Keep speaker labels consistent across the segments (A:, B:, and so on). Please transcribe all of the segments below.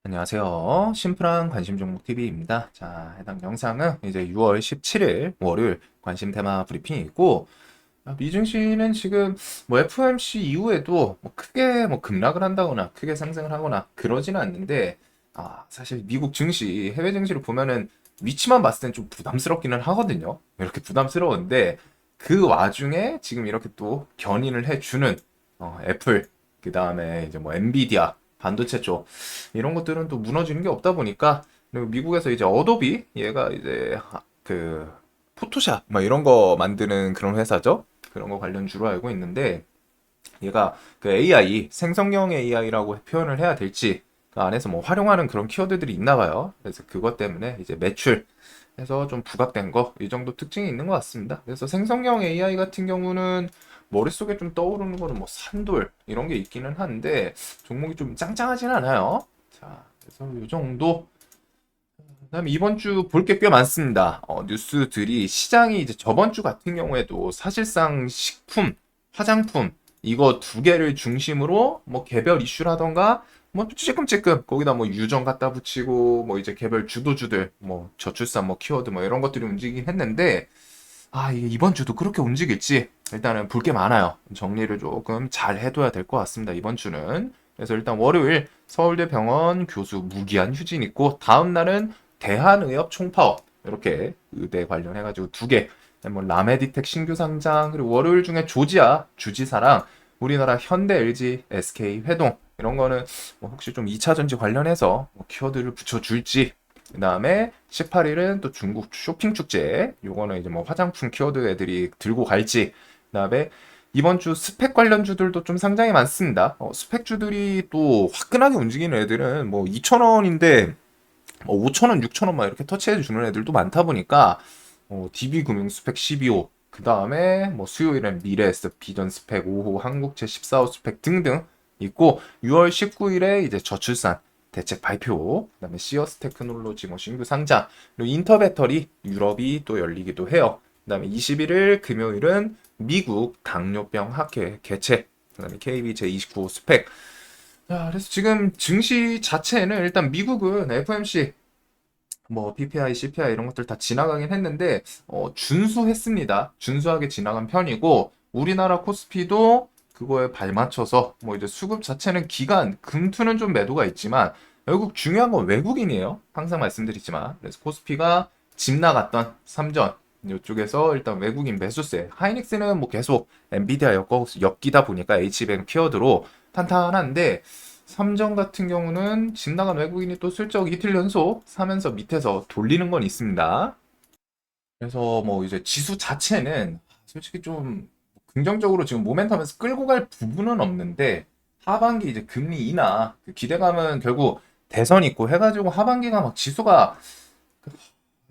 A: 안녕하세요. 심플한 관심 종목 TV입니다. 자, 해당 영상은 이제 6월 17일 월요일 관심 테마 브리핑이고, 미증시는 지금 뭐 FOMC 이후에도 뭐 크게 뭐 급락을 한다거나 크게 상승을 하거나 그러지는 않는데, 사실 미국 증시, 해외 증시를 보면은 위치만 봤을 땐 좀 부담스럽기는 하거든요. 이렇게 부담스러운데, 그 와중에 지금 이렇게 또 견인을 해주는 애플, 그 다음에 이제 뭐 엔비디아, 반도체 쪽 이런 것들은 또 무너지는 게 없다 보니까, 그리고 미국에서 이제 어도비 얘가 이제 그 포토샵 뭐 이런 거 만드는 그런 회사죠. 그런 거 관련 주로 알고 있는데, 얘가 그 AI 생성형 AI라고 표현을 해야 될지 그 안에서 뭐 활용하는 그런 키워드들이 있나 봐요. 그래서 그것 때문에 이제 매출해서 좀 부각된 거 이 정도 특징이 있는 것 같습니다. 그래서 생성형 AI 같은 경우는 머릿속에 좀 떠오르는 거는 뭐 산돌 이런 게 있기는 한데 종목이 좀 짱짱하진 않아요. 자, 그래서 이 정도. 그다음에 이번 주 볼 게 꽤 많습니다. 뉴스들이 시장이 이제 저번 주 같은 경우에도 사실상 식품, 화장품 이거 두 개를 중심으로 뭐 개별 이슈라던가 뭐 찔끔찔끔 거기다 뭐 유전 갖다 붙이고 뭐 이제 개별 주도주들 뭐 저출산 뭐 키워드 뭐 이런 것들이 움직이긴 했는데, 이게 이번 주도 그렇게 움직일지 일단은 볼 게 많아요. 정리를 조금 잘 해둬야 될 것 같습니다. 이번 주는. 그래서 일단 월요일 서울대 병원 교수 무기한 휴진 있고, 다음 날은 대한의협 총파업 이렇게 의대 관련해가지고 두 개. 뭐 라메디텍 신규 상장, 그리고 월요일 중에 조지아 주지사랑 우리나라 현대, LG, SK 회동 이런 거는 뭐 혹시 좀 2차 전지 관련해서 뭐 키워드를 붙여줄지. 그 다음에 18일은 또 중국 쇼핑 축제. 요거는 이제 뭐 화장품 키워드 애들이 들고 갈지. 그 다음에 이번 주 스펙 관련주들도 좀 상장이 많습니다. 스펙주들이 또 화끈하게 움직이는 애들은 뭐 2,000원인데 뭐 5,000원, 6,000원 막 이렇게 터치해 주는 애들도 많다 보니까 DB금융 스펙 12호, 그 다음에 뭐 수요일엔 미래에셋 비전 스펙 5호, 한국채 14호 스펙 등등 있고, 6월 19일에 이제 저출산 대책 발표, 그다음에 시어스 테크놀로지 뭐 신규 상장, 그리고 인터배터리 유럽이 또 열리기도 해요. 그다음에 21일 금요일은 미국 당뇨병 학회 개최, 그다음에 KB 제29호 스펙. 자, 그래서 지금 증시 자체는 일단 미국은 FOMC 뭐 PPI, CPI 이런 것들 다 지나가긴 했는데 준수했습니다. 준수하게 지나간 편이고, 우리나라 코스피도 그거에 발맞춰서 뭐 이제 수급 자체는 기간 금투는 좀 매도가 있지만 결국 중요한 건 외국인이에요. 항상 말씀드리지만. 그래서 코스피가 집 나갔던 삼전 이쪽에서 일단 외국인 매수세. 하이닉스는 뭐 계속 엔비디아 엮이다 보니까 H뱅 키워드로 탄탄한데, 삼정 같은 경우는 집 나간 외국인이 또 슬쩍 이틀 연속 사면서 밑에서 돌리는 건 있습니다. 그래서 뭐 이제 지수 자체는 솔직히 좀 긍정적으로 지금 모멘텀에서 끌고 갈 부분은 없는데, 하반기 이제 금리 인하 그 기대감은 결국 대선 있고 해가지고 하반기가 막 지수가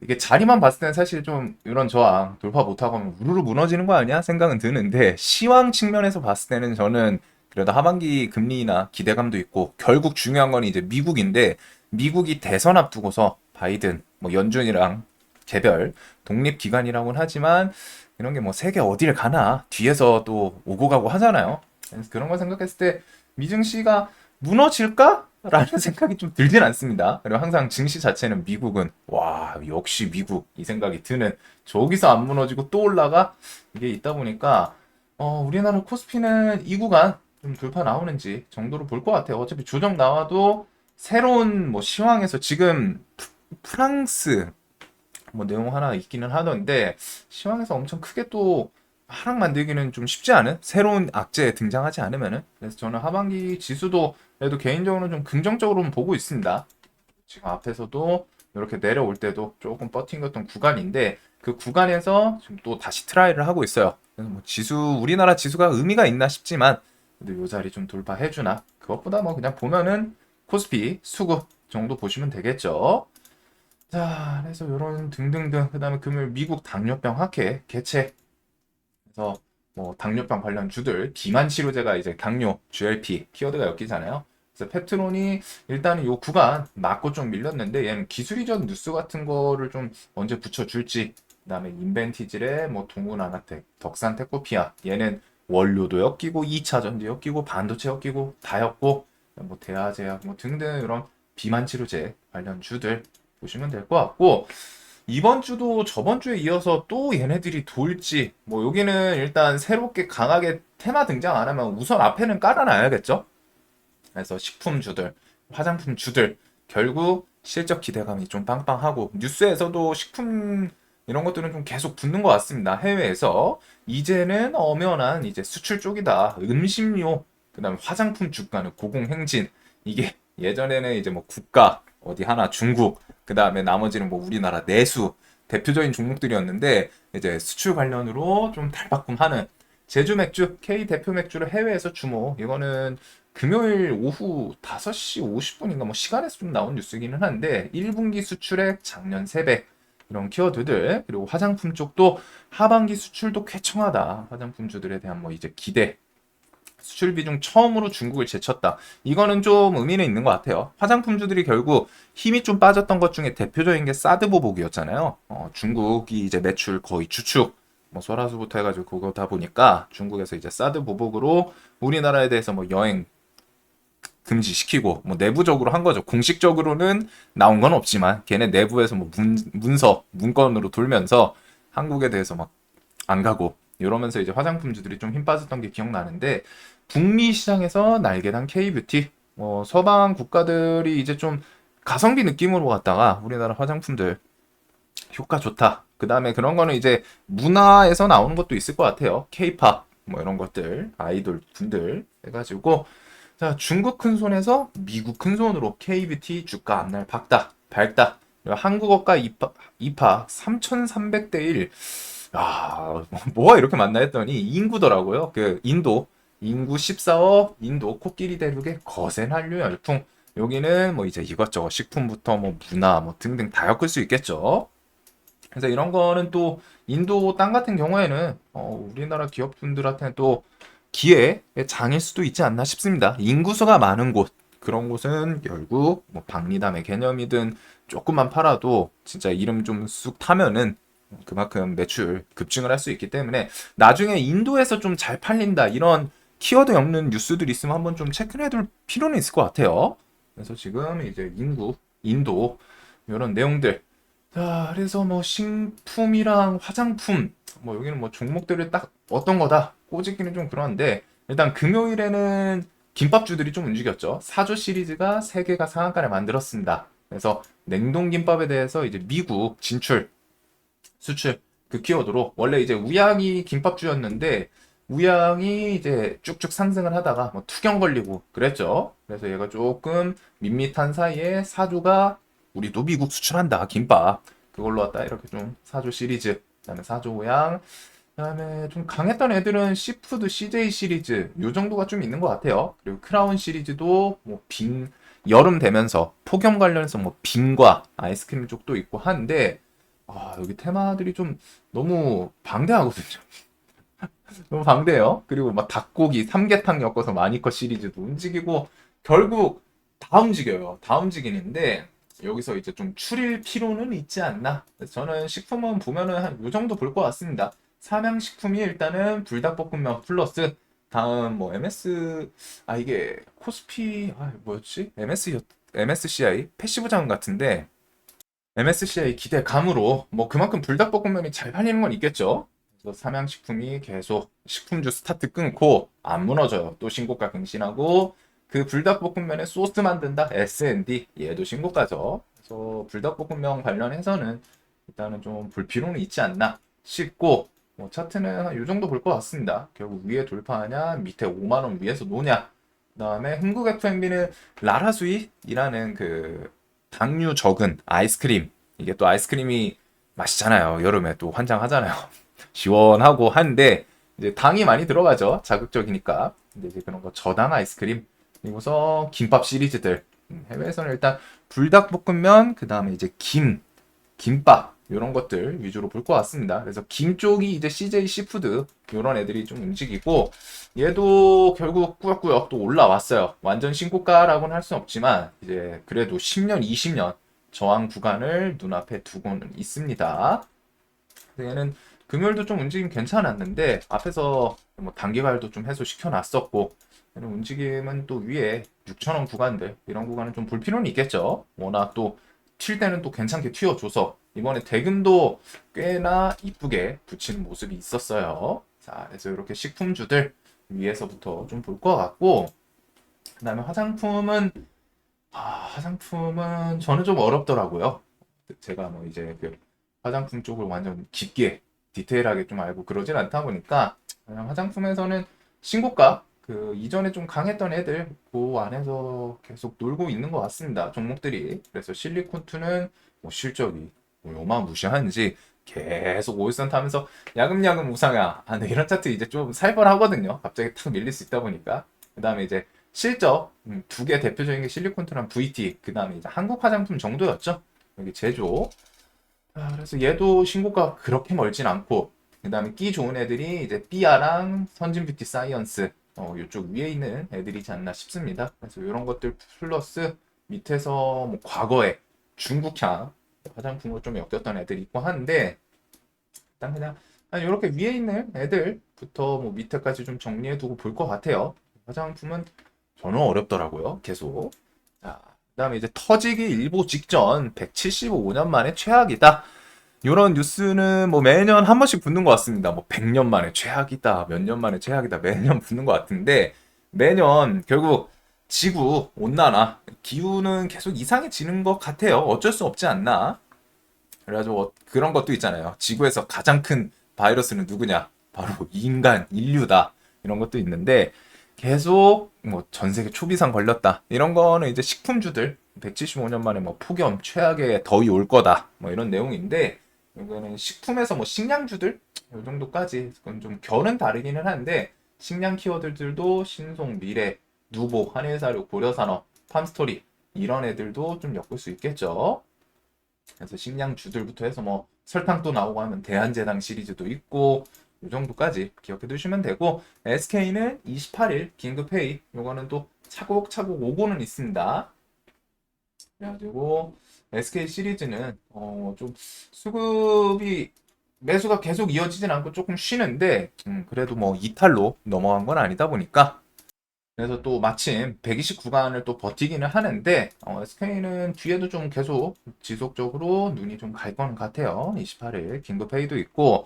A: 이게 자리만 봤을 때는 사실 좀 이런 저항 돌파 못하고 하면 우르르 무너지는 거 아니야 생각은 드는데, 시황 측면에서 봤을 때는 저는 그래도 하반기 금리나 기대감도 있고, 결국 중요한 건 이제 미국인데, 미국이 대선 앞두고서 바이든 뭐 연준이랑 개별 독립기관이라고는 하지만 이런 게 뭐 세계 어딜 가나 뒤에서 또 오고 가고 하잖아요. 그래서 그런 걸 생각했을 때 미증시가 무너질까? 라는 생각이 좀 들진 않습니다. 그리고 항상 증시 자체는 미국은 와 역시 미국 이 생각이 드는, 저기서 안 무너지고 또 올라가 이게 있다 보니까 우리나라 코스피는 이 구간 좀 돌파 나오는지 정도로 볼 것 같아요. 어차피 조정 나와도 새로운 뭐 시황에서 지금 프랑스 뭐 내용 하나 있기는 하던데, 시황에서 엄청 크게 또 하락 만들기는 좀 쉽지 않은 새로운 악재 등장하지 않으면은. 그래서 저는 하반기 지수도 그래도 개인적으로는 좀 긍정적으로 보고 있습니다. 지금 앞에서도 이렇게 내려올 때도 조금 버틴 구간인데, 그 구간에서 지금 또 다시 트라이를 하고 있어요. 그래서 뭐 지수, 우리나라 지수가 의미가 있나 싶지만 그래도 이 자리 좀 돌파해주나, 그것보다 뭐 그냥 보면은 코스피 수급 정도 보시면 되겠죠. 자, 그래서 요런 등등등. 그다음에 금요일 미국 당뇨병 학회 개최. 그래서 뭐 당뇨병 관련 주들 기만 치료제가 이제 당뇨 GLP 키워드가 엮이잖아요. 그래서 펩트론이 일단은 요 구간 맞고 좀 밀렸는데, 얘는 기술이전 뉴스 같은 거를 좀 언제 붙여줄지. 그다음에 인벤티질의 뭐 동훈아나텍, 덕산테코피아 얘는 원료도 엮이고 2차 전지 엮이고 반도체 엮이고 다 엮고, 뭐 대하제약 뭐 등등 이런 비만 치료제 관련 주들 보시면 될 것 같고, 이번 주도 저번 주에 이어서 또 얘네들이 돌지, 뭐 여기는 일단 새롭게 강하게 테마 등장 안 하면 우선 앞에는 깔아놔야겠죠? 그래서 식품주들, 화장품주들, 결국 실적 기대감이 좀 빵빵하고, 뉴스에서도 식품 이런 것들은 좀 계속 붙는 것 같습니다. 해외에서. 이제는 엄연한 이제 수출 쪽이다. 음식료, 그 다음에 화장품 주가는 고공행진. 이게 예전에는 이제 뭐 국가, 어디 하나 중국, 그 다음에 나머지는 뭐 우리나라 내수, 대표적인 종목들이었는데, 이제 수출 관련으로 좀 탈바꿈하는 제주 맥주, K 대표 맥주를 해외에서 주목. 이거는 금요일 오후 5시 50분인가 뭐 시간에서 좀 나온 뉴스기는 한데, 1분기 수출액 작년 3배, 이런 키워드들, 그리고 화장품 쪽도 하반기 수출도 쾌청하다. 화장품주들에 대한 뭐 이제 기대, 수출 비중 처음으로 중국을 제쳤다. 이거는 좀 의미는 있는 것 같아요. 화장품주들이 결국 힘이 좀 빠졌던 것 중에 대표적인 게 사드 보복이었잖아요. 중국이 이제 매출 거의 주축, 뭐 설화수부터 해가지고 그거다 보니까 중국에서 이제 사드 보복으로 우리나라에 대해서 뭐 여행 금지시키고 뭐 내부적으로 한 거죠. 공식적으로는 나온 건 없지만 걔네 내부에서 뭐 문서 문건으로 돌면서 한국에 대해서 막 안 가고 이러면서 이제 화장품주들이 좀 힘 빠졌던 게 기억나는데, 북미 시장에서 날개단 K뷰티, 서방 국가들이 이제 좀 가성비 느낌으로 갔다가 우리나라 화장품들 효과 좋다. 그 다음에 그런 거는 이제 문화에서 나오는 것도 있을 것 같아요. K-팝 뭐 이런 것들, 아이돌 분들 해가지고, 자, 중국 큰손에서 미국 큰손으로 K뷰티 주가 앞날 밝다. 한국어가 입학 3,300대 1. 아, 뭐가 이렇게 많나 했더니 인구더라고요. 그 인구 14억, 인도 코끼리 대륙의 거센 한류 열풍. 여기는 뭐 이제 이것저것 식품부터 뭐 문화 뭐 등등 다 엮을 수 있겠죠. 그래서 이런 거는 또 인도 땅 같은 경우에는 우리나라 기업분들한테는 또 기회의 장일 수도 있지 않나 싶습니다. 인구수가 많은 곳, 그런 곳은 결국 뭐 박리담의 개념이든 조금만 팔아도 진짜 이름 좀 쑥 타면은 그만큼 매출 급증을 할 수 있기 때문에, 나중에 인도에서 좀 잘 팔린다 이런 키워드 엮는 뉴스들이 있으면 한번 좀 체크를 해둘 필요는 있을 것 같아요. 그래서 지금 이제 인도 이런 내용들. 자, 그래서 뭐 식품이랑 화장품, 뭐 여기는 뭐 종목들을 딱 어떤 거다 꽂기는 좀 그런데, 일단 금요일에는 김밥주들이 좀 움직였죠. 사조 시리즈가 3개가 상한가를 만들었습니다. 그래서 냉동김밥에 대해서 이제 미국 진출, 수출, 그 키워드로, 원래 이제 우양이 김밥주였는데 우양이 이제 쭉쭉 상승을 하다가 뭐 투경 걸리고 그랬죠. 그래서 얘가 조금 밋밋한 사이에 사조가 우리도 미국 수출한다 김밥, 그걸로 왔다 이렇게 좀 사조 시리즈, 그다음에 사조 우양, 그다음에 좀 강했던 애들은 시푸드 CJ 시리즈 요 정도가 좀 있는 것 같아요. 그리고 크라운 시리즈도 뭐 여름 되면서 폭염 관련해서 뭐 빙과 아이스크림 쪽도 있고 한데, 여기 테마들이 좀 너무 방대하거든요. 너무 방대해요. 그리고 막 닭고기, 삼계탕 엮어서 마니커 시리즈도 움직이고, 결국 다 움직여요. 다 움직이는데, 여기서 이제 좀 추릴 필요는 있지 않나. 그래서 저는 식품은 보면은 한 요 정도 볼 것 같습니다. 삼양식품이 일단은 불닭볶음면 플러스, 다음 뭐 이게 코스피, 뭐였지? MSCI 패시브 자원 같은데, MSCI 기대감으로 뭐 그만큼 불닭볶음면이 잘 팔리는 건 있겠죠. 그래서 삼양식품이 계속 식품주 스타트 끊고 안 무너져요. 또 신고가更신하고, 그 불닭볶음면에 소스 만든다 S&D, 얘도 신고가죠. 그래서 불닭볶음면 관련해서는 일단은 좀 볼 필요는 있지 않나 싶고, 뭐 차트는 한 요 정도 볼 것 같습니다. 결국 위에 돌파하냐 밑에 5만 원 위에서 노냐. 그다음에 흥국 FMB는 라라스윗이라는 그 당류 적은 아이스크림. 이게 또 아이스크림이 맛있잖아요. 여름에 또 환장하잖아요. 시원하고 한데 이제 당이 많이 들어가죠. 자극적이니까. 근데 이제 그런 거 저당 아이스크림, 그리고서 김밥 시리즈들. 해외에서는 일단 불닭볶음면, 그 다음에 이제 김밥 이런 것들 위주로 볼 것 같습니다. 그래서 김 쪽이 이제 CJ 시푸드 이런 애들이 좀 움직이고, 얘도 결국 꾸역꾸역 또 올라왔어요. 완전 신고가라고는 할 수 없지만 이제 그래도 10년, 20년 저항 구간을 눈앞에 두고는 있습니다. 얘는 금요일도 좀 움직임 괜찮았는데 앞에서 뭐 단기발도 좀 해소시켜 놨었고, 이런 움직임은 또 위에 6,000원 구간들 이런 구간은 좀 볼 필요는 있겠죠. 워낙 또 튈 때는 또 괜찮게 튀어줘서 이번에 대금도 꽤나 이쁘게 붙이는 모습이 있었어요. 자, 그래서 이렇게 식품주들 위에서부터 좀 볼 것 같고, 그 다음에 화장품은 저는 좀 어렵더라고요. 제가 뭐 이제 그 화장품 쪽을 완전 깊게 디테일하게 좀 알고 그러진 않다 보니까 그냥 화장품에서는 신고가 그 이전에 좀 강했던 애들 그 안에서 계속 놀고 있는 것 같습니다. 종목들이. 그래서 실리콘투는 뭐 실적이 뭐 요마무시한지 계속 오일선 타면서 야금야금 우상향. 아, 네, 이런 차트 이제 좀 살벌하거든요. 갑자기 탁 밀릴 수 있다 보니까. 그 다음에 이제 실적 두 개 대표적인 게 실리콘투랑 VT. 그 다음에 이제 한국 화장품 정도였죠. 여기 제조. 그래서 얘도 신고가 그렇게 멀진 않고, 그 다음에 끼 좋은 애들이 이제 삐아랑 선진 뷰티 사이언스, 이쪽 위에 있는 애들이지 않나 싶습니다. 그래서 이런 것들 플러스 밑에서 뭐 과거에 중국향 화장품으로 좀 엮였던 애들이 있고 한데, 일단 그냥 이렇게 위에 있는 애들부터 뭐 밑에까지 좀 정리해두고 볼 것 같아요. 화장품은 저는 어렵더라고요. 계속. 자, 그다음에 이제 터지기 일보 직전 175년 만에 최악이다. 이런 뉴스는 뭐 매년 한 번씩 붙는 것 같습니다. 뭐 100년 만에 최악이다, 몇 년 만에 최악이다, 매년 붙는 것 같은데 매년 결국 지구 온난화, 기후는 계속 이상해지는 것 같아요. 어쩔 수 없지 않나. 그래가지고 그런 것도 있잖아요. 지구에서 가장 큰 바이러스는 누구냐? 바로 인간, 인류다. 이런 것도 있는데 계속 뭐 전 세계 초비상 걸렸다. 이런 거는 이제 식품주들 175년 만에 뭐 폭염, 최악의 더위 올 거다. 뭐 이런 내용인데 이거는 식품에서 뭐 식량주들 이 정도까지 그건 좀 결은 다르기는 한데 식량 키워드들도 신송, 미래, 누보, 한일사료, 고려산업, 팜스토리 이런 애들도 좀 엮을 수 있겠죠. 그래서 식량주들부터 해서 뭐 설탕도 나오고 하면 대한제당 시리즈도 있고 이 정도까지 기억해 두시면 되고 SK는 28일 긴급회의 요거는 또 차곡차곡 오고는 있습니다. 그래가지고 SK 시리즈는 좀 수급이 매수가 계속 이어지진 않고 조금 쉬는데 그래도 뭐 이탈로 넘어간 건 아니다 보니까 그래서 또 마침 120 구간을 또 버티기는 하는데 SK는 뒤에도 좀 계속 지속적으로 눈이 좀 갈 거는 같아요. 28일 긴급 회의도 있고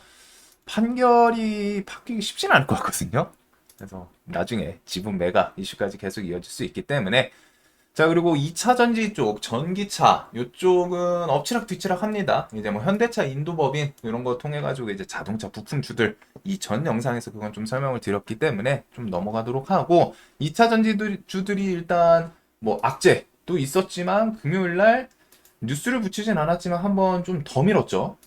A: 판결이 바뀌기 쉽진 않을 것 같거든요. 그래서 나중에 지분 매각 이슈까지 계속 이어질 수 있기 때문에 자, 그리고 2차 전지 쪽, 전기차, 이쪽은 엎치락 뒤치락 합니다. 이제 뭐 현대차 인도법인 이런 거 통해 가지고 이제 자동차 부품주들 이 전 영상에서 그건 좀 설명을 드렸기 때문에 좀 넘어가도록 하고 2차 전지주들이 일단 뭐 악재도 있었지만 금요일 날 뉴스를 붙이진 않았지만 한번 좀 더 밀었죠.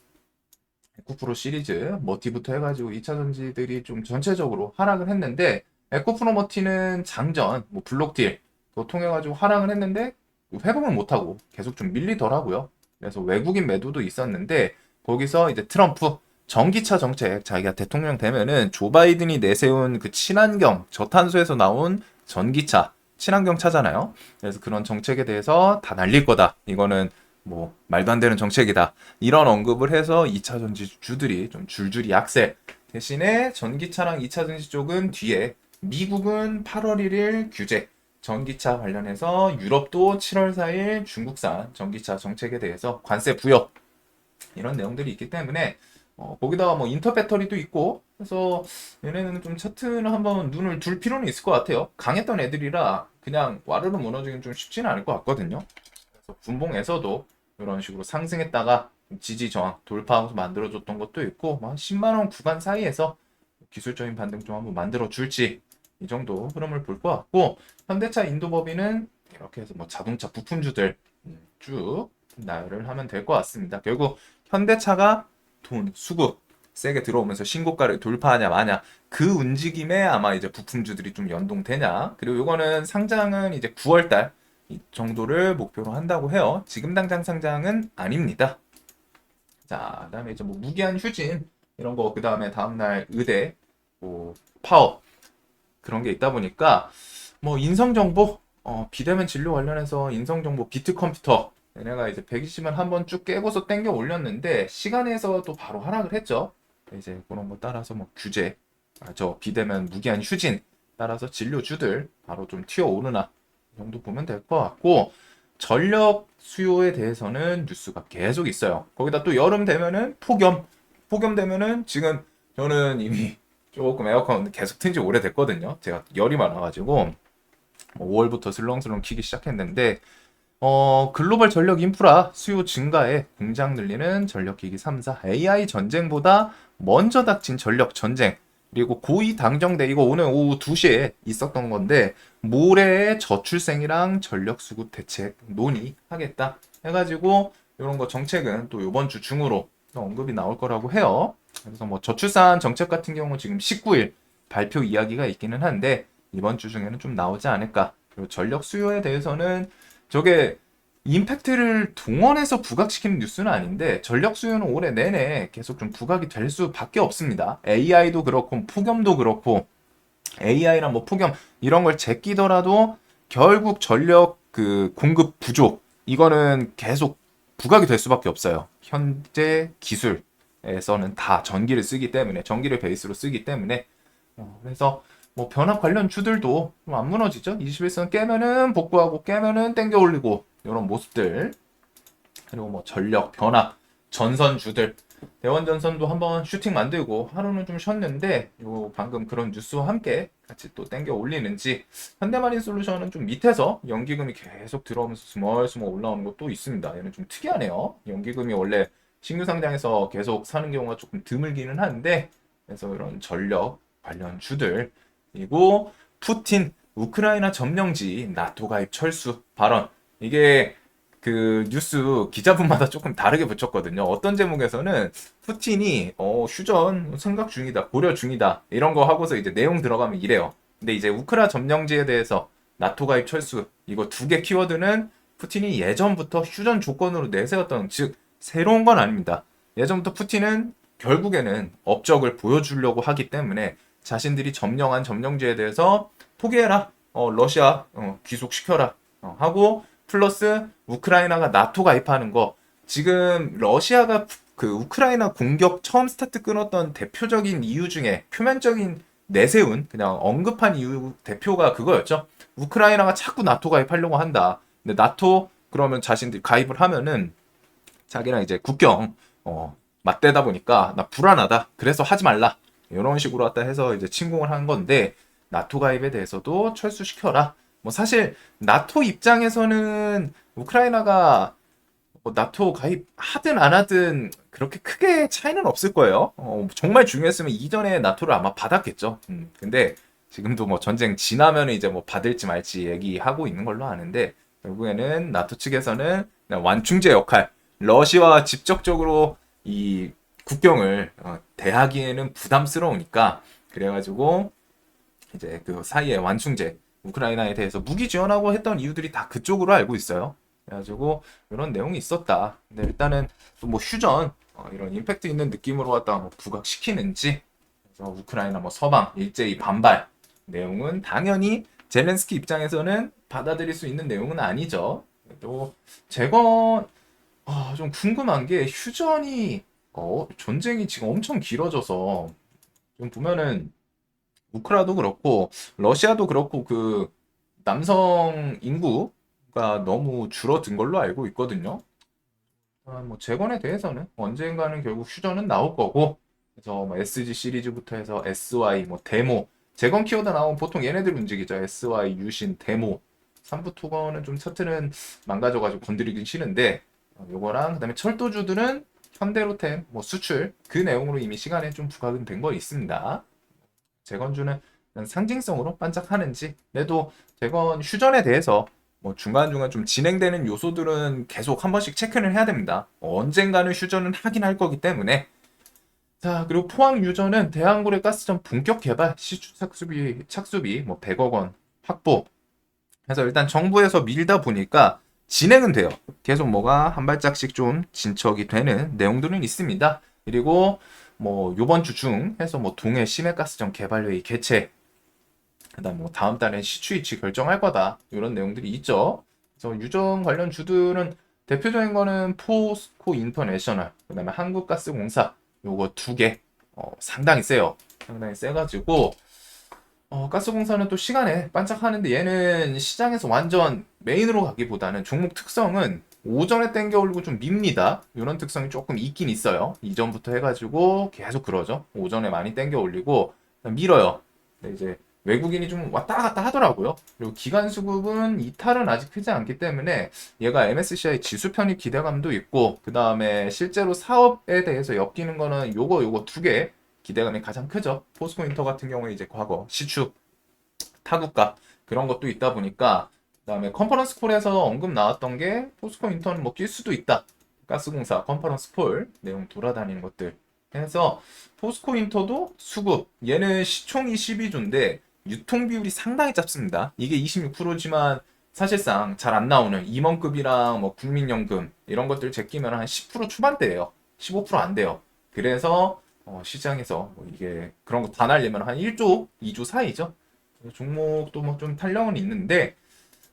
A: 9% 시리즈 머티부터 해가지고 2차 전지들이 좀 전체적으로 하락을 했는데 에코프로 머티는 장전, 뭐 블록딜 그거 통해가지고 하락을 했는데 회복을 못하고 계속 좀 밀리더라고요. 그래서 외국인 매도도 있었는데 거기서 이제 트럼프 전기차 정책 자기가 대통령 되면은 조 바이든이 내세운 그 친환경 저탄소에서 나온 전기차 친환경 차잖아요. 그래서 그런 정책에 대해서 다 날릴 거다. 이거는 뭐 말도 안 되는 정책이다. 이런 언급을 해서 2차 전지주들이 좀 줄줄이 약세. 대신에 전기차랑 2차 전지 쪽은 뒤에 미국은 8월 1일 규제 전기차 관련해서 유럽도 7월 4일 중국산 전기차 정책에 대해서 관세 부여 이런 내용들이 있기 때문에 거기다가 뭐 인터 배터리도 있고 그래서 얘네는 좀 차트는 한번 눈을 둘 필요는 있을 것 같아요. 강했던 애들이라 그냥 와르르 무너지긴 좀 쉽지는 않을 것 같거든요. 그래서 분봉에서도 이런 식으로 상승했다가 지지 저항 돌파하면서 만들어줬던 것도 있고 뭐 10만 원 구간 사이에서 기술적인 반등 좀 한번 만들어 줄지 이 정도 흐름을 볼 것 같고 현대차 인도법인은 이렇게 해서 뭐 자동차 부품주들 쭉 나열을 하면 될 것 같습니다. 결국 현대차가 돈 수급 세게 들어오면서 신고가를 돌파하냐 마냐 그 움직임에 아마 이제 부품주들이 좀 연동되냐 그리고 이거는 상장은 이제 9월달 이 정도를 목표로 한다고 해요. 지금 당장 상장은 아닙니다. 자, 그다음에 이제 뭐 무기한 휴진 이런 거 그다음에 다음날 의대 뭐 파업 그런 게 있다 보니까 뭐 인성정보 비대면 진료 관련해서 인성정보 비트컴퓨터 얘네가 이제 120은 한번 쭉 깨고서 땡겨 올렸는데 시간에서 또 바로 하락을 했죠. 이제 그런 거 따라서 뭐 규제 저 비대면 무기한 휴진 따라서 진료주들 바로 좀 튀어오르나 이 정도 보면 될 것 같고, 전력 수요에 대해서는 뉴스가 계속 있어요. 거기다 또 여름 되면은 폭염 되면은 지금 저는 이미 조금 에어컨 계속 튼지 오래됐거든요. 제가 열이 많아가지고 5월부터 슬렁슬렁 키기 시작했는데, 글로벌 전력 인프라 수요 증가에 공장 늘리는 전력기기 3사, AI 전쟁보다 먼저 닥친 전력 전쟁, 그리고 고위 당정대, 이거 오늘 오후 2시에 있었던 건데, 모레의 저출생이랑 전력 수급 대책 논의하겠다 해가지고, 이런 거 정책은 또 이번 주 중으로 언급이 나올 거라고 해요. 그래서 뭐 저출산 정책 같은 경우 지금 19일 발표 이야기가 있기는 한데, 이번 주 중에는 좀 나오지 않을까. 그리고 전력 수요에 대해서는 저게 임팩트를 동원해서 부각시키는 뉴스는 아닌데, 전력 수요는 올해 내내 계속 좀 부각이 될 수밖에 없습니다. AI도 그렇고 폭염도 그렇고, AI랑 뭐 폭염 이런 걸 제끼더라도 결국 전력 그 공급 부족, 이거는 계속 부각이 될 수밖에 없어요. 현재 기술에서는 다 전기를 쓰기 때문에, 전기를 베이스로 쓰기 때문에. 그래서 뭐 변압 관련 주들도 좀 안 무너지죠. 21선 깨면은 복구하고 깨면은 땡겨 올리고 이런 모습들. 그리고 뭐 전력, 변압, 전선주들, 대원전선도 한번 슈팅 만들고 하루는 좀 쉬었는데, 요 방금 그런 뉴스와 함께 같이 또 땡겨 올리는지. 현대마린 솔루션은 좀 밑에서 연기금이 계속 들어오면서 스멀스멀 올라오는 것도 있습니다. 얘는 좀 특이하네요. 연기금이 원래 신규 상장에서 계속 사는 경우가 조금 드물기는 한데, 그래서 이런 전력 관련 주들. 그리고 푸틴 우크라이나 점령지 나토 가입 철수 발언. 이게 그 뉴스 기자분마다 조금 다르게 붙였거든요. 어떤 제목에서는 푸틴이 휴전 생각 중이다, 고려 중이다 이런 거 하고서 이제 내용 들어가면 이래요. 근데 이제 우크라 점령지에 대해서 나토 가입 철수, 이거 두 개 키워드는 푸틴이 예전부터 휴전 조건으로 내세웠던, 즉 새로운 건 아닙니다. 예전부터 푸틴은 결국에는 업적을 보여주려고 하기 때문에 자신들이 점령한 점령지에 대해서 포기해라, 러시아 귀속시켜라 하고, 플러스 우크라이나가 나토 가입하는 거. 지금 러시아가 그 우크라이나 공격 처음 스타트 끊었던 대표적인 이유 중에, 표면적인 내세운 그냥 언급한 이유 대표가 그거였죠. 우크라이나가 자꾸 나토 가입하려고 한다. 근데 나토 그러면 자신들이 가입을 하면은 자기랑 이제 국경 맞대다 보니까 나 불안하다, 그래서 하지 말라, 이런 식으로 왔다 해서 이제 침공을 한 건데, 나토 가입에 대해서도 철수시켜라. 뭐 사실 나토 입장에서는 우크라이나가 뭐 나토 가입하든 안 하든 그렇게 크게 차이는 없을 거예요. 정말 중요했으면 이전에 나토를 아마 받았겠죠. 근데 지금도 뭐 전쟁 지나면 이제 뭐 받을지 말지 얘기하고 있는 걸로 아는데, 결국에는 나토 측에서는 그냥 완충제 역할, 러시아와 직접적으로 이 국경을 대하기에는 부담스러우니까, 그래가지고 이제 그 사이에 완충제, 우크라이나에 대해서 무기 지원하고 했던 이유들이 다 그쪽으로 알고 있어요. 그래가지고 이런 내용이 있었다. 근데 일단은 또 뭐 휴전 이런 임팩트 있는 느낌으로 갖다 뭐 부각시키는지, 그래서 우크라이나 뭐 서방 일제히 반발 내용은 당연히 젤렌스키 입장에서는 받아들일 수 있는 내용은 아니죠. 또 제건 좀 궁금한 게, 휴전이 전쟁이 지금 엄청 길어져서 좀 보면은 우크라도 그렇고 러시아도 그렇고 그 남성 인구가 너무 줄어든 걸로 알고 있거든요. 뭐 재건에 대해서는 언젠가는 결국 휴전은 나올 거고, 그래서 뭐 SG 시리즈부터 해서 SY 뭐 데모, 재건 키워드 나오면 보통 얘네들 움직이죠. SY 유신 데모. 3부 토건은 좀 차트는 망가져가지고 건드리긴 싫은데, 요거랑 그다음에 철도주들은 현대로템 뭐 수출 그 내용으로 이미 시간에 좀 부각은 된 거 있습니다. 재건주는 상징성으로 반짝하는지. 그래도 재건 휴전에 대해서 뭐 중간중간 좀 진행되는 요소들은 계속 한 번씩 체크를 해야 됩니다. 언젠가는 휴전은 하긴 할 거기 때문에. 자, 그리고 포항 유전은 대한고래 가스전 본격 개발, 시추 착수비 뭐 100억 원 확보. 그래서 일단 정부에서 밀다 보니까 진행은 돼요. 계속 뭐가 한 발짝씩 좀 진척이 되는 내용들은 있습니다. 그리고 뭐 요번 주 중 해서 뭐 동해 심해가스전 개발회의 개최, 그다음 뭐 다음 달에 시추이치 결정할 거다, 이런 내용들이 있죠. 그래서 유전 관련 주들은 대표적인 거는 포스코 인터내셔널, 그다음에 한국가스공사, 요거 두 개 상당히 세요. 상당히 세가지고 가스공사는 또 시간에 반짝하는데 얘는 시장에서 완전 메인으로 가기보다는 종목 특성은 오전에 땡겨 올리고 좀 밉니다. 이런 특성이 조금 있긴 있어요. 이전부터 해가지고 계속 그러죠. 오전에 많이 땡겨 올리고 밀어요. 근데 이제 외국인이 좀 왔다 갔다 하더라고요. 그리고 기관 수급은 이탈은 아직 크지 않기 때문에 얘가 MSCI 지수 편입 기대감도 있고 그 다음에 실제로 사업에 대해서 엮이는 거는 요거 두 개 기대감이 가장 크죠. 포스코 인터 같은 경우에 이제 과거 시추 타국가 그런 것도 있다 보니까 그다음에 컨퍼런스 콜에서 언급 나왔던 게 포스코 인터는 뭐 낄 수도 있다. 가스공사 컨퍼런스 콜 내용 돌아다니는 것들 해서 포스코 인터도 수급 얘는 시총이 12조인데 유통 비율이 상당히 작습니다. 이게 26%지만 사실상 잘 안 나오는 임원급이랑 뭐 국민연금 이런 것들 제끼면 한 10% 초반대예요. 15%안 돼요. 그래서 시장에서 뭐 이게 그런 거 다 날리면 한 1조, 2조 사이죠. 종목도 뭐 좀 탄력은 있는데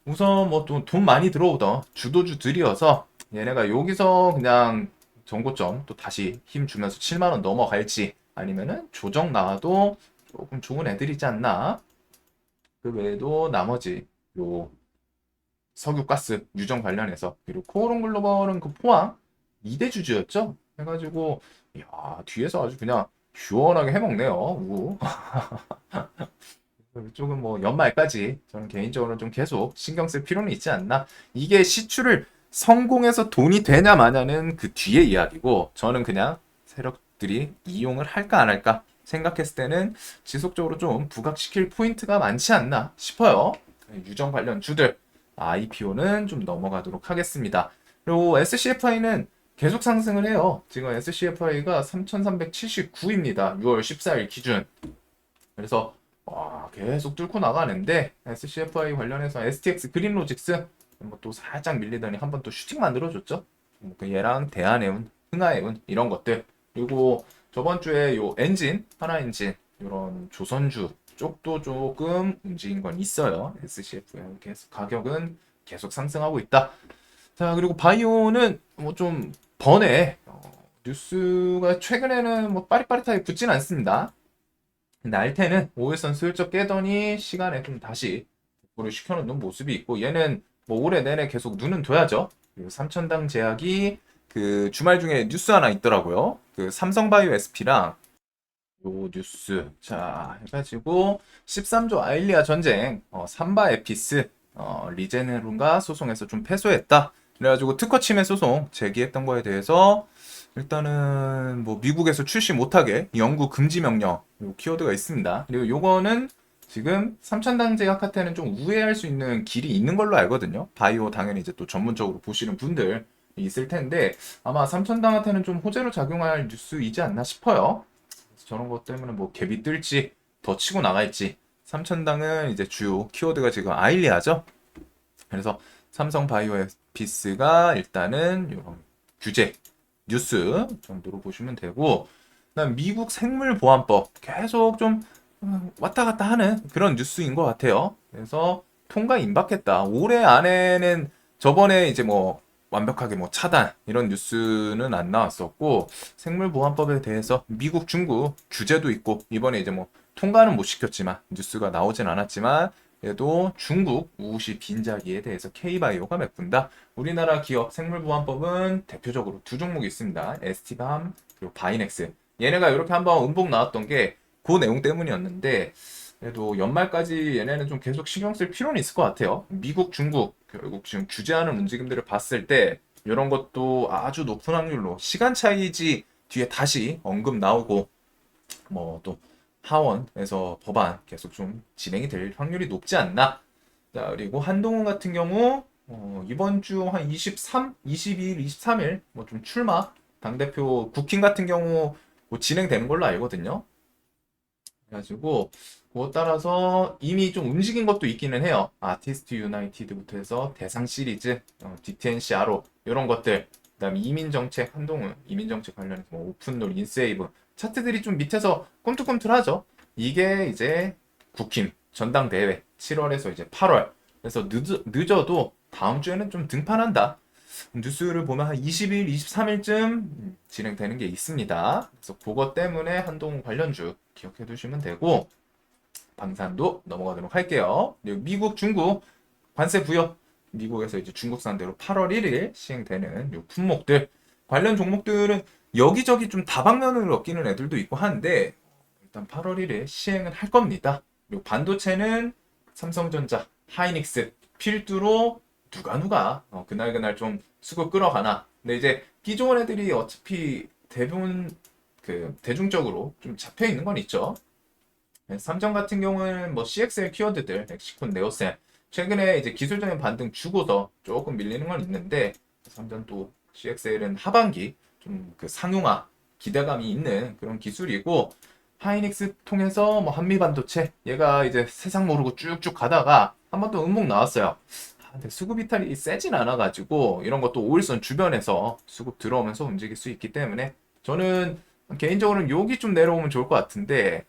A: 우선 뭐 또 돈 많이 들어오던 주도주들이어서 얘네가 여기서 그냥 정고점 또 다시 힘 주면서 7만 원 넘어갈지 아니면은 조정 나와도 조금 좋은 애들이지 않나. 그 외에도 나머지 요 석유가스 유정 관련해서 그리고 코오롱 글로벌은 그 포항 2대 주주였죠. 해가지고 야 뒤에서 아주 그냥 시원하게 해먹네요. 우. 이쪽은 뭐 연말까지 저는 개인적으로 좀 계속 신경 쓸 필요는 있지 않나. 이게 시추를 성공해서 돈이 되냐 마냐는 그 뒤의 이야기고 저는 그냥 세력들이 이용을 할까 안 할까 생각했을 때는 지속적으로 좀 부각시킬 포인트가 많지 않나 싶어요. 유정 관련 주들 IPO는 좀 넘어가도록 하겠습니다. 그리고 SCFI는 계속 상승을 해요. 지금 SCFI가 3,379입니다. 6월 14일 기준. 그래서 계속 뚫고 나가는데 SCFI 관련해서 STX 그린로직스 뭐 또 살짝 밀리더니 한번 또 슈팅 만들어줬죠. 그 얘랑 대한해운, 흥하해운 이런 것들 그리고 저번 주에 요 엔진, 하나엔진 이런 조선주 쪽도 조금 움직인 건 있어요. SCFI 계속 가격은 계속 상승하고 있다. 자 그리고 바이오는 뭐 좀 번외 뉴스가 최근에는 뭐 빠릿빠릿하게 붙진 않습니다. 근데 알테는 5일선 슬쩍 깨더니 시간에 좀 다시 복구를 시켜놓는 모습이 있고 얘는 뭐 올해 내내 계속 눈은 둬야죠. 그리고 삼천당 제약이 그 주말 중에 뉴스 하나 있더라고요. 그 삼성바이오 SP랑 요 뉴스 자 해가지고 13조 아일리아 전쟁 삼바 에피스 리제네론가 소송에서 좀 패소했다. 그래가지고 특허 침해 소송 제기했던 거에 대해서 일단은 뭐 미국에서 출시 못하게 연구 금지 명령 요 키워드가 있습니다. 그리고 요거는 지금 삼천당 제약한테는 좀 우회할 수 있는 길이 있는 걸로 알거든요. 바이오 당연히 이제 또 전문적으로 보시는 분들 있을 텐데 아마 삼천당한테는 좀 호재로 작용할 뉴스이지 않나 싶어요. 저런 것 때문에 뭐 갭이 뜰지 더 치고 나갈지 삼천당은 이제 주요 키워드가 지금 아일리아죠. 그래서 삼성 바이오에피스가 일단은 이런 규제 뉴스 정도로 보시면 되고 그다음 미국 생물보안법 계속 좀 왔다 갔다 하는 그런 뉴스인 것 같아요. 그래서 통과 임박했다. 올해 안에는 저번에 이제 뭐 완벽하게 뭐 차단 이런 뉴스는 안 나왔었고 생물보안법에 대해서 미국, 중국 규제도 있고 이번에 이제 뭐 통과는 못 시켰지만 뉴스가 나오진 않았지만 그래도 중국 우시 빈자기에 대해서 K바이오가 메꾼다. 우리나라 기업 생물보안법은 대표적으로 두 종목이 있습니다. ST밤 그리고 바이넥스. 얘네가 이렇게 한번 음봉 나왔던 게 그 내용 때문이었는데 그래도 연말까지 얘네는 좀 계속 신경 쓸 필요는 있을 것 같아요. 미국, 중국 결국 지금 규제하는 움직임들을 봤을 때 이런 것도 아주 높은 확률로 시간 차이지 뒤에 다시 언급 나오고 뭐 또 하원에서 법안 계속 좀 진행이 될 확률이 높지 않나. 자, 그리고 한동훈 같은 경우 이번 주 한 23, 22일, 23일 뭐 좀 출마 당대표 국힘 같은 경우 뭐 진행되는 걸로 알거든요. 그래가지고 그거 따라서 이미 좀 움직인 것도 있기는 해요. 아티스트 유나이티드부터 해서 대상 시리즈, DTNC 아로 이런 것들. 그다음에 이민정책 한동훈 이민정책 관련해서 뭐 오픈롤 인세이브 차트들이 좀 밑에서 꿈틀꿈틀하죠. 이게 이제 국힘 전당대회 7월에서 이제 8월. 그래서 늦어도 다음 주에는 좀 등판한다. 뉴스를 보면 한 20일, 23일쯤 진행되는 게 있습니다. 그래서 그것 때문에 한동훈 관련주 기억해 두시면 되고 방산도 넘어가도록 할게요. 그리고 미국, 중국 관세 부여. 미국에서 이제 중국산대로 8월 1일 시행되는 요 품목들 관련 종목들은 여기저기 좀 다방면을 얻기는 애들도 있고 한데 일단 8월 1일 시행은 할 겁니다. 그리고 반도체는 삼성전자, 하이닉스 필두로 누가 그날 좀 수급 끌어가나. 근데 이제 기존 애들이 어차피 대부분 그 대중적으로 좀 잡혀 있는 건 있죠. 삼성 같은 경우는 뭐 CXL 키워드들, 엑시콘, 네오셈 최근에 이제 기술적인 반등 주고서 조금 밀리는 건 있는데 삼성 또 CXL은 하반기 좀 그 상용화 기대감이 있는 그런 기술이고 하이닉스 통해서 뭐 한미 반도체 얘가 이제 세상 모르고 쭉쭉 가다가 한 번 또 음목 나왔어요. 근데 수급 이탈이 세진 않아가지고 이런 것도 5일선 주변에서 수급 들어오면서 움직일 수 있기 때문에 저는 개인적으로는 여기 좀 내려오면 좋을 것 같은데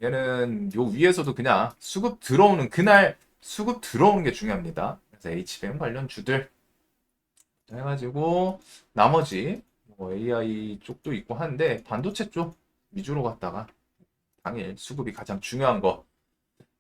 A: 얘는 요 위에서도 그냥 수급 들어오는 그날 수급 들어오는 게 중요합니다. 그래서 HBM 관련 주들 해가지고 나머지 뭐 AI 쪽도 있고 한데 반도체 쪽 위주로 갔다가 당일 수급이 가장 중요한 거.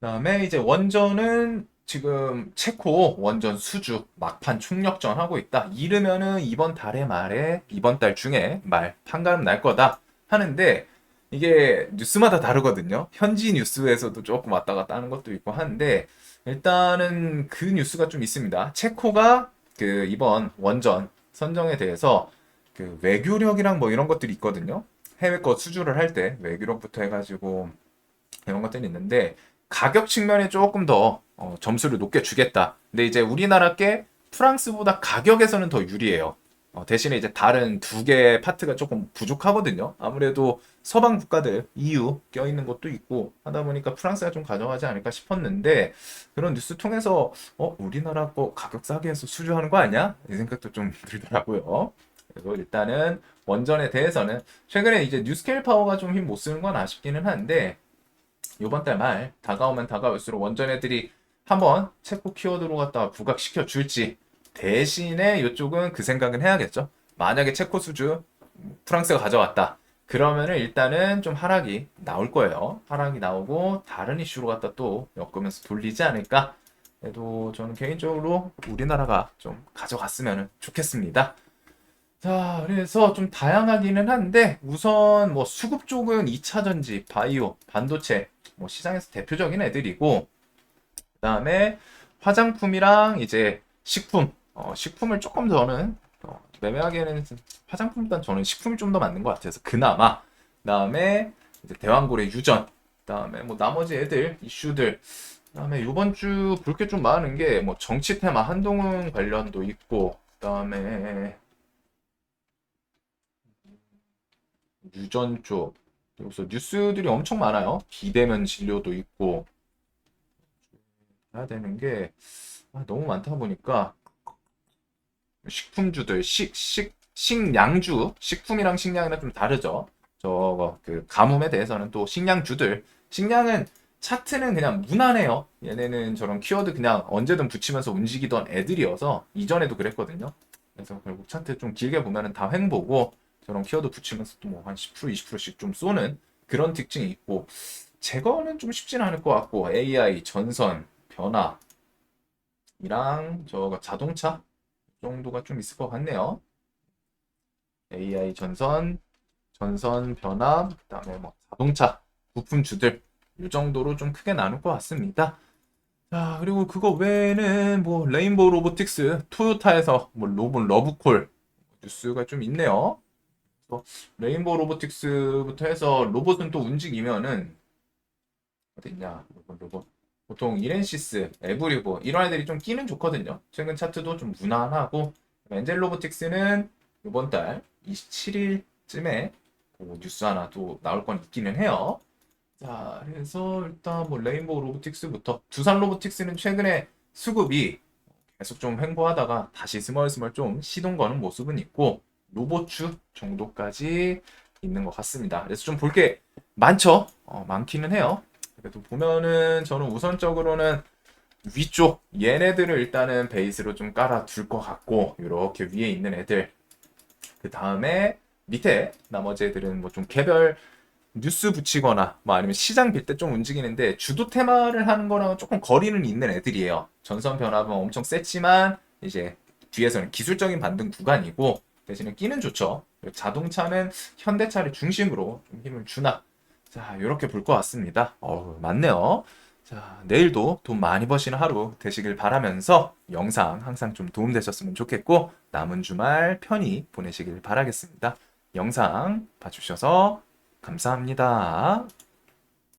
A: 그다음에 이제 원전은 지금 체코 원전 수주 막판 총력전 하고 있다. 이르면은 이번 달의 말에 이번 달 중에 말 판가름 날 거다 하는데 이게 뉴스마다 다르거든요. 현지 뉴스에서도 조금 왔다 갔다 하는 것도 있고 한데 일단은 그 뉴스가 좀 있습니다. 체코가 그 이번 원전 선정에 대해서 그 외교력이랑 뭐 이런 것들이 있거든요. 해외 거 수주를 할 때 외교력부터 해가지고 이런 것들이 있는데 가격 측면에 조금 더 점수를 높게 주겠다. 근데 이제 우리나라 게 프랑스보다 가격에서는 더 유리해요. 대신에 이제 다른 두 개의 파트가 조금 부족하거든요. 아무래도 서방 국가들 EU 껴있는 것도 있고 하다 보니까 프랑스가 좀 가져가지 않을까 싶었는데 그런 뉴스 통해서 우리나라 거 가격 싸게 해서 수주하는 거 아니야? 이 생각도 좀 들더라고요. 그래서 일단은 원전에 대해서는 최근에 이제 뉴스케일 파워가 좀 힘 못 쓰는 건 아쉽기는 한데 이번 달 말 다가오면 다가올수록 원전 애들이 한번 체코 키워드로 갖다가 부각시켜 줄지 대신에 이쪽은 그 생각은 해야겠죠. 만약에 체코 수주 프랑스가 가져왔다. 그러면은 일단은 좀 하락이 나올 거예요. 하락이 나오고 다른 이슈로 갖다 또 엮으면서 돌리지 않을까. 그래도 저는 개인적으로 우리나라가 좀 가져갔으면 좋겠습니다. 자, 그래서 좀 다양하기는 한데 우선 뭐 수급 쪽은 2차 전지, 바이오, 반도체 뭐 시장에서 대표적인 애들이고 그다음에 화장품이랑 이제 식품, 식품을 조금 더는 매매하기에는 화장품보단 저는 식품이 좀 더 맞는 것 같아서 그나마 그다음에 이제 대왕고래 유전, 그다음에 뭐 나머지 애들 이슈들, 그다음에 이번 주 볼 게 좀 많은 게 뭐 정치 테마 한동훈 관련도 있고 그다음에 유전 쪽 여기서 뉴스들이 엄청 많아요. 비대면 진료도 있고 해야 되는 게 너무 많다 보니까 식품주들 식량주 식품이랑 식량이랑 좀 다르죠. 저거 그 가뭄에 대해서는 또 식량주들 식량은 차트는 그냥 무난해요. 얘네는 저런 키워드 그냥 언제든 붙이면서 움직이던 애들이어서 이전에도 그랬거든요. 그래서 결국 차트 좀 길게 보면은 다 횡보고 저런 키워드 붙이면서 또 뭐 한 10% 20%씩 좀 쏘는 그런 특징이 있고 제거는 좀 쉽진 않을 것 같고 AI 전선 변화이랑 저거 자동차 정도가 좀 있을 것 같네요. AI 전선 변화, 그다음에 뭐 자동차 부품주들 이 정도로 좀 크게 나눌 것 같습니다. 자, 그리고 그거 외에는 뭐 레인보우 로보틱스, 토요타에서 뭐 로봇 러브콜 뉴스가 좀 있네요. 레인보우 로보틱스부터 해서 로봇은 또 움직이면은 어디 있냐? 로봇. 보통 이렌시스, 에브리고 이런 애들이 좀 끼는 좋거든요. 최근 차트도 좀 무난하고 엔젤 로보틱스는 이번 달 27일쯤에 뉴스 하나 또 나올 건 있기는 해요. 자, 그래서 일단 뭐 레인보우 로보틱스부터 두산 로보틱스는 최근에 수급이 계속 좀 횡보하다가 다시 스멀스멀 좀 시동 거는 모습은 있고 로봇주 정도까지 있는 것 같습니다. 그래서 좀 볼 게 많죠. 많기는 해요. 그래도 보면은 저는 우선적으로는 위쪽 얘네들을 일단은 베이스로 좀 깔아 둘 것 같고 이렇게 위에 있는 애들 그 다음에 밑에 나머지 애들은 뭐 좀 개별 뉴스 붙이거나 뭐 아니면 시장 빌 때 좀 움직이는데 주도 테마를 하는 거랑 조금 거리는 있는 애들이에요. 전선 변압은 엄청 세지만 이제 뒤에서는 기술적인 반등 구간이고 대신에 끼는 좋죠. 자동차는 현대차를 중심으로 좀 힘을 주나. 자, 이렇게 볼 것 같습니다. 맞네요. 자, 내일도 돈 많이 버시는 하루 되시길 바라면서 영상 항상 좀 도움되셨으면 좋겠고 남은 주말 편히 보내시길 바라겠습니다. 영상 봐주셔서 감사합니다.